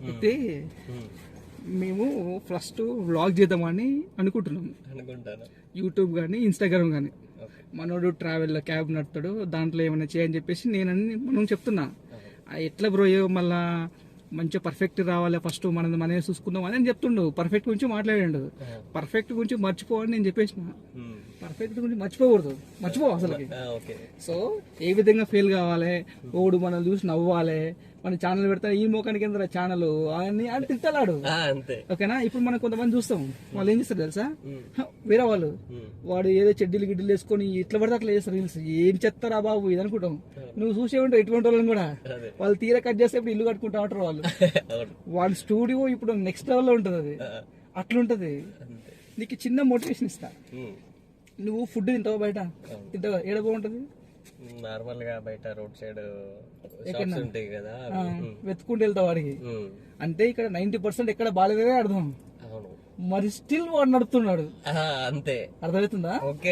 అయితే మేము first vlog చేద్దామని అనుకుంటున్నాము. యూట్యూబ్ కానీ ఇన్స్టాగ్రామ్ కానీ. మనోడు ట్రావెల్ క్యాబ్ నడుతాడు, దాంట్లో ఏమైనా చేయని చెప్పేసి మనం చెప్తున్నా. ఎట్లా బ్రో మళ్ళా మంచిగా పర్ఫెక్ట్ రావాలి, ఫస్ట్ మనమే చూసుకుందాం అని చెప్తుండు. పర్ఫెక్ట్ గురించి మాట్లాడాడు. పర్ఫెక్ట్ గురించి మర్చిపోవాలని నేను చెప్పేసిన. పర్ఫెక్ట్ గురించి మర్చిపోకూడదు, మర్చిపో అసలు. సో ఏ విధంగా ఫెయిల్ కావాలి, ఓడు మనం చూసి నవ్వాలి, మన ఛానల్ పెడతా ఈ మోకానికి ఎంత ఛానల్ అని అని తిట్టాడు. ఓకేనా? ఇప్పుడు మనం కొంతమంది చూస్తాం, వాళ్ళు ఏం చేస్తారు తెలుసా, వేరే వాళ్ళు వాడు ఏదో చెడ్డీలు గిడ్డీలు వేసుకొని ఇట్లా పడితే అట్లా చేస్తారు రీల్స్. ఏం చెప్తారా బాబు ఇది అనుకుంటాం. నువ్వు చూసే ఉంటావు ఎటువంటి వాళ్ళని కూడా. వాళ్ళు తీర కట్ చేస్తే ఇప్పుడు ఇల్లు కట్టుకుంటా ఉంటారు వాళ్ళు. వాళ్ళ స్టూడియో ఇప్పుడు నెక్స్ట్ లెవెల్లో ఉంటుంది. అది అట్లుంటది. నీకు చిన్న మోటివేషన్ ఇస్తా. నువ్వు ఫుడ్ తింటావా బయట? తింటావా? ఏడ బాగుంటది? నార్మల్ గా బయట రోడ్ సైడ్ ఉంటాయి కదా, వెతుకుంటూ వెళ్తావు వాడికి. అంటే ఇక్కడ 90% ఎక్కడ బాగాలేదే అర్థం. మరి స్టిల్ వాడు నడుపుతున్నాడు. అంతే. అర్థమవుతుందా? ఓకే.